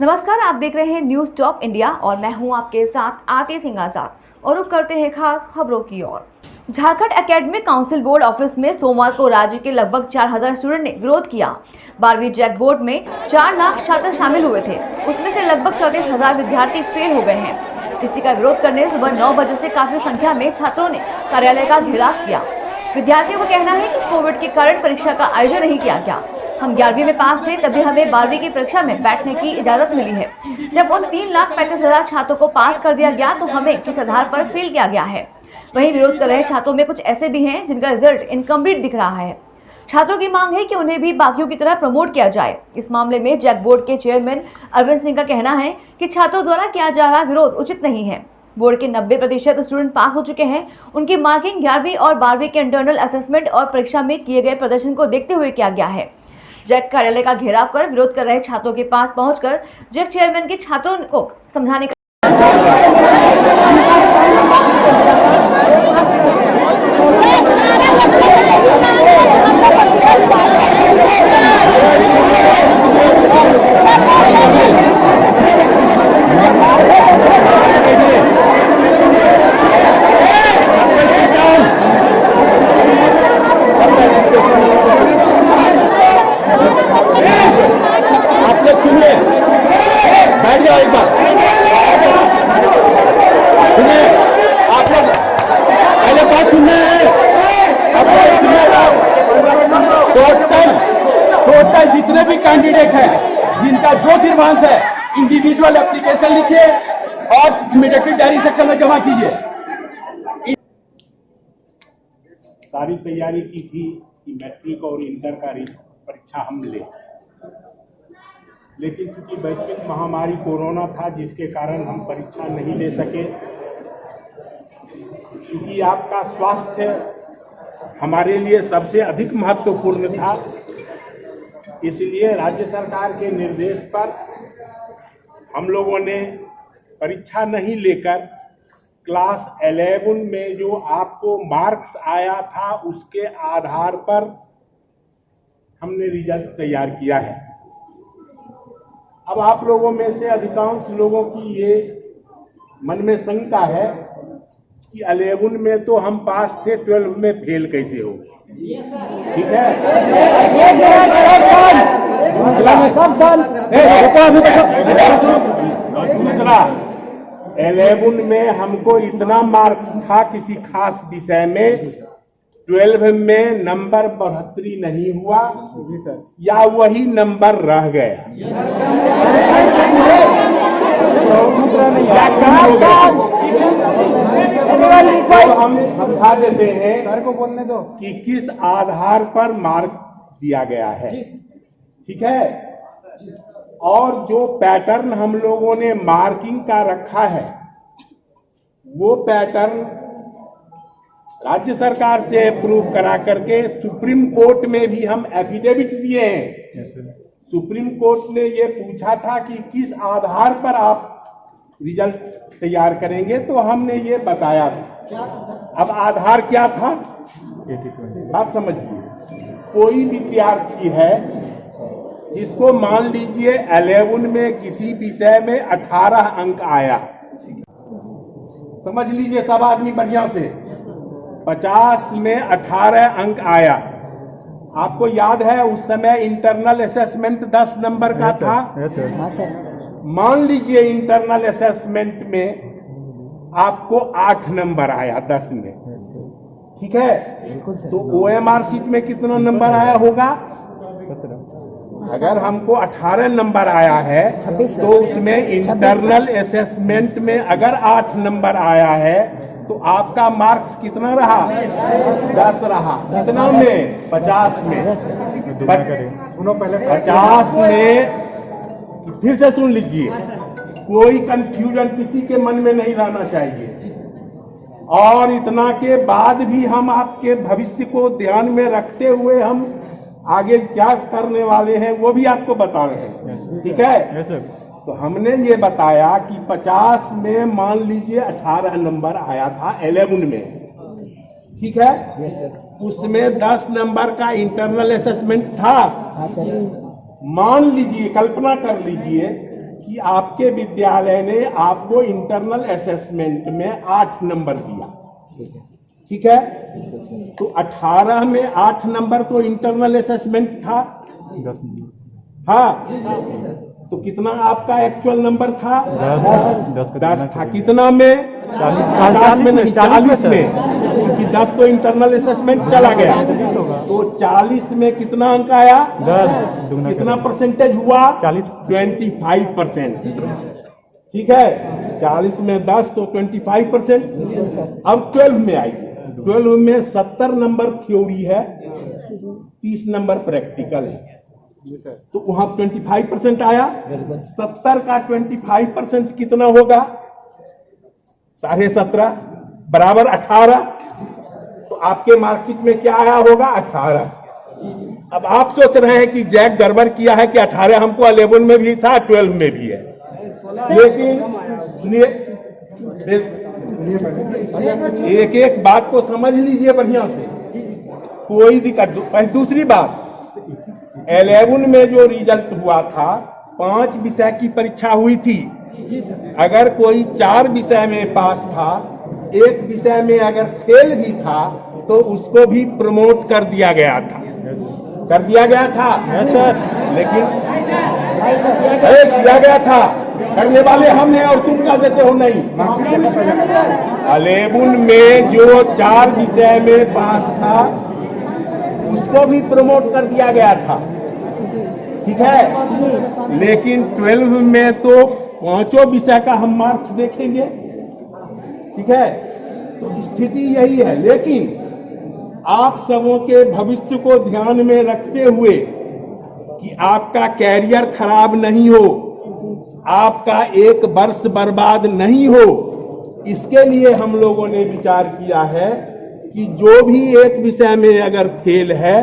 नमस्कार, आप देख रहे हैं न्यूज टॉप इंडिया और मैं हूं आपके साथ आरती सिंह आजाद। और रुक करते हैं खास खबरों की ओर। Jharkhand academic council board office में सोमवार को राज्य के लगभग 4000 स्टूडेंट ने विरोध किया। 12वीं जैक बोर्ड में 4 लाख छात्र शामिल हुए थे, उसमें से लगभग 34,000 विद्यार्थी फेल हो गए हैं। इसी का विरोध करने सुबह 9 बजे से काफी संख्या में छात्रों ने कार्यालय का घेराव किया। विद्यार्थियों का कहना है कि कोविड के कारण परीक्षा का आयोजन नहीं किया गया। हम 11वीं में पास थे, तभी हमें 12वीं की परीक्षा में बैठने की इजाजत मिली है। जब उन 3,35,000 छात्रों को पास कर दिया गया तो हमें किस आधार पर फेल किया गया है। वहीं विरोध कर रहे छात्रों में कुछ ऐसे भी हैं जिनका रिजल्ट इनकम्प्लीट दिख रहा है। छात्रों की मांग है कि उन्हें भी बाकियों की तरह प्रमोट किया जाए। इस मामले में जैक बोर्ड के चेयरमैन अरविंद सिंह का कहना है कि छात्रों द्वारा किया जा रहा विरोध उचित नहीं है। बोर्ड के 90% स्टूडेंट पास हो चुके हैं। उनकी मार्किंग 11वीं और 12वीं के इंटरनल असेसमेंट और परीक्षा में किए गए प्रदर्शन को देखते हुए किया गया है। जैक कार्यालय का घेराव कर विरोध कर रहे छात्रों के पास पहुंचकर जैक चेयरमैन के छात्रों को समझाने का एक बार सुनिए, आप लोग पहले बात सुनना है। टोटल जितने भी कैंडिडेट हैं जिनका जो निर्वांश है इंडिविजुअल एप्लीकेशन लिखिए और इमीडिएटली डायरी सेक्शन में जमा कीजिए। सारी तैयारी की थी कि मैट्रिक और इंटर का परीक्षा हम लें, लेकिन चूंकि वैश्विक महामारी कोरोना था जिसके कारण हम परीक्षा नहीं ले सके। क्योंकि आपका स्वास्थ्य हमारे लिए सबसे अधिक महत्वपूर्ण था, इसलिए राज्य सरकार के निर्देश पर हम लोगों ने परीक्षा नहीं लेकर क्लास 11 में जो आपको मार्क्स आया था उसके आधार पर हमने रिजल्ट तैयार किया है। अब आप लोगों में से अधिकांश लोगों की ये मन में शंका है कि 11 में तो हम पास थे, 12 में फेल कैसे हो। ठीक है, दूसरा 11 में हमको इतना मार्क्स था किसी खास विषय में, 12 में नंबर बढ़ोतरी नहीं हुआ या वही नंबर रह गया तो हम समझा देते हैं सर को बोलने दो कि किस आधार पर मार्क दिया गया है। ठीक है, और जो पैटर्न हम लोगों ने मार्किंग का रखा है वो पैटर्न राज्य सरकार से अप्रूव करा करके सुप्रीम कोर्ट में भी हम एफिडेविट दिए हैं। सुप्रीम कोर्ट ने ये पूछा था कि किस आधार पर आप रिजल्ट तैयार करेंगे, तो हमने ये बताया था। अब आधार क्या था आप समझिए। कोई विद्यार्थी है जिसको मान लीजिए 11 में किसी विषय में 18 अंक आया, समझ लीजिए सब आदमी बढ़िया से 50 में 18 अंक आया। आपको याद है उस समय इंटरनल असेसमेंट 10 नंबर का था। मान लीजिए इंटरनल असेसमेंट में आपको 8 नंबर आया 10 में। ठीक है, तो OMR शीट में कितना नंबर आया होगा? अगर हमको 18 नंबर आया है तो उसमें इंटरनल असेसमेंट में अगर 8 नंबर आया है तो आपका मार्क्स कितना रहा? 10 रहा। कितना में? 50 में। सुनो पहले 50 में, फिर से सुन लीजिए, कोई कंफ्यूजन किसी के मन में नहीं रहना चाहिए। और इतना के बाद भी हम आपके भविष्य को ध्यान में रखते हुए हम आगे क्या करने वाले हैं वो भी आपको बता रहे हैं। ठीक है, तो हमने ये बताया कि 50 में मान लीजिए 18 नंबर आया था 11 में। ठीक है, उसमें 10 नंबर का इंटरनल असेसमेंट था। मान लीजिए, कल्पना कर लीजिए कि आपके विद्यालय ने आपको इंटरनल असेसमेंट में 8 नंबर दिया, ठीक है? तो 18 में 8 नंबर तो इंटरनल असेसमेंट था, हाँ। तो कितना आपका एक्चुअल नंबर था? 10 था। कितना में? 50 में नहीं, 40 में, क्योंकि 10 तो इंटरनल असेसमेंट चला गया। तो 40 में कितना अंक आया? 10। कितना परसेंटेज हुआ? 25%, ठीक है? 40 में 10 तो 25%। अब 12 में आई। 12 में 70 नंबर थ्योरी है, 30 नंबर प्रैक्टिकल है। तो वहां 25% आया। 70 का 25% कितना होगा? 17.5 बराबर 18। तो आपके मार्कशीट में क्या आया होगा? 18। अब आप सोच रहे हैं कि जैक गड़बड़ किया है कि 18 हमको 11 में भी था, 12 में भी है। लेकिन सुनिए, एक एक बात को समझ लीजिए बढ़िया से, कोई दिक्कत। दूसरी बात, 11 में जो रिजल्ट हुआ था, 5 विषय की परीक्षा हुई थी। अगर कोई 4 विषय में पास था, 1 विषय में अगर फेल भी था, तो उसको भी प्रमोट कर दिया गया था, लेकिन किया गया था। करने वाले हम हैं और तुम क्या देते हो? नहीं। 11 में जो 4 विषय में पास था, उसको भी प्रमोट कर दिया गया था, ठीक है? लेकिन 12 में तो 5 विषय का हम मार्क्स देखेंगे, ठीक है? तो स्थिति यही है। लेकिन आप सबों के भविष्य को ध्यान में रखते हुए कि आपका कैरियर खराब नहीं हो, आपका एक वर्ष बर्बाद नहीं हो, इसके लिए हम लोगों ने विचार किया है कि जो भी एक विषय में अगर फेल है,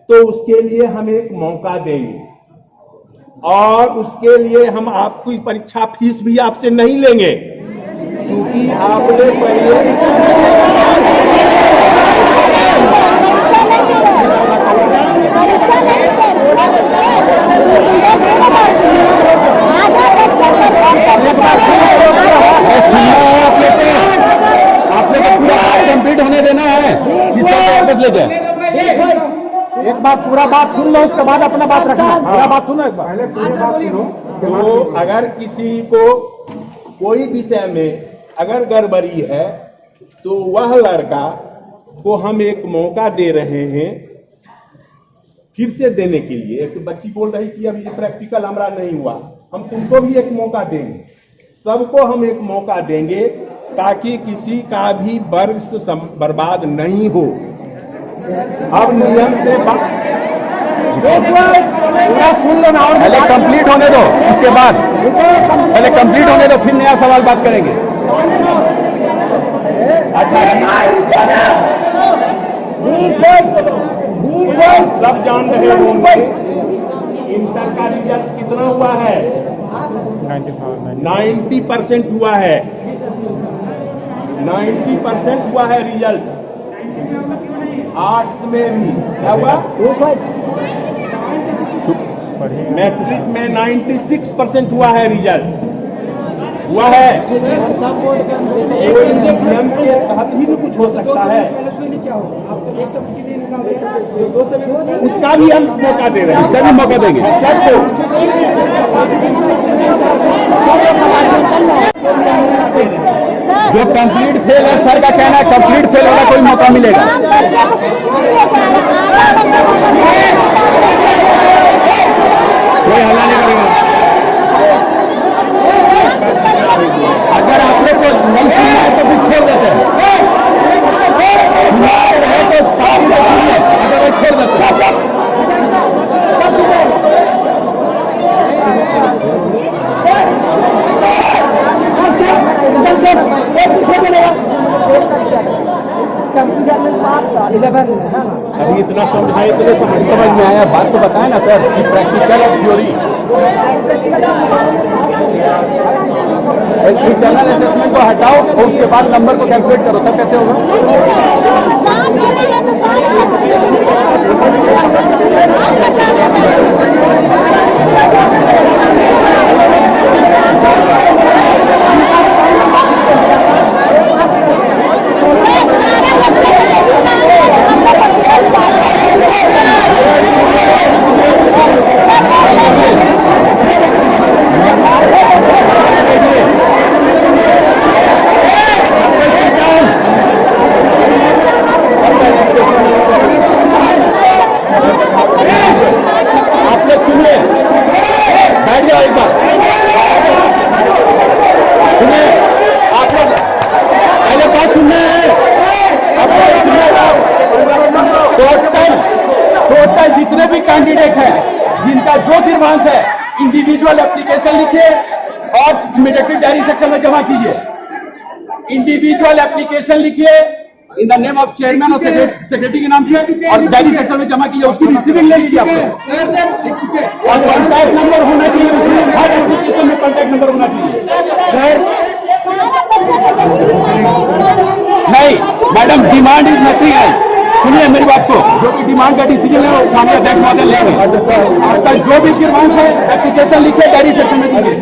तो उसके लिए हम एक मौका देंगे, और उसके लिए हम आपकी परीक्षा फीस भी आपसे नहीं लेंगे, क्योंकि आपने आपने तो पूरा बात कंप्लीट होने देना है, वापस ले जाए। एक बार पूरा बात सुन लो, उसके बाद अपना बात रखना। पूरा बात सुनो एक बार, तो अगर किसी को कोई विषय में अगर गड़बड़ी है, तो वह लड़का को हम एक मौका दे रहे हैं फिर से देने के लिए। एक बच्ची बोल रही थी अभी प्रैक्टिकल हमारा नहीं हुआ, हम तुमको भी एक मौका देंगे, सबको हम एक मौका देंगे, ताकि किसी का भी वर्ष बर्बाद नहीं हो। अब नियम से पूरा सुन लो ना, और पहले कंप्लीट होने दो, उसके बाद पहले कंप्लीट होने दो, फिर नया सवाल बात करेंगे। अच्छा, सब जान रहे होंगे इंटर का रिजल्ट कितना हुआ है? 90% हुआ है। 90% हुआ है रिजल्ट। आर्ट्स में भी क्या हुआ? मैट्रिक में 96% हुआ है रिजल्ट, हुआ है। नियम के तहत ही भी कुछ हो सकता है, उसका भी हम मौका दे रहे हैं, इसका भी मौका देंगे सबको। जो कंप्लीट फेल है, सर का कहना है कंप्लीट फेल होगा कोई मौका मिलेगा। कोई हल्ला नहीं करेगा। अगर आप लोग को नहीं सुनना है तो फिर छोड़ देते हैं, सुना रहे तो सारी से सुनिए, अगर वो छोड़ देते हैं। अभी इतना समझाए, इतने समझ में आया, बात तो बताए ना सर कि प्रैक्टिकल और थ्योरी। इंटरनल असेसमेंट को हटाओ और उसके बाद नंबर को कैलकुलेट करो, तब कैसे होगा? जितने भी कैंडिडेट हैं जिनका जो ग्रीवांस है इंडिविजुअल एप्लीकेशन लिखिए और इमीडिएटली डायरी सेक्शन में जमा कीजिए। इंडिविजुअल एप्लीकेशन लिखिए in the name of chairman और सेक्रेटरी के नाम से और डायरी सेक्शन में जमा कीजिए। उसकी रिसीविंग ले लीजिए आपको और कॉन्टैक्ट नंबर होना चाहिए, हर एप्लीकेशन में कॉन्टैक्ट नंबर होना चाहिए। सर नहीं मैडम, डिमांड इज नथिंग है। सुनिए मेरी बात को, जो भी डिमांड का डिसीजन है वो माननीय अध्यक्ष महोदय लेंगे। आपका जो भी डिमांड है एप्लीकेशन लिखिए, डायरी सेक्शन में दीजिए।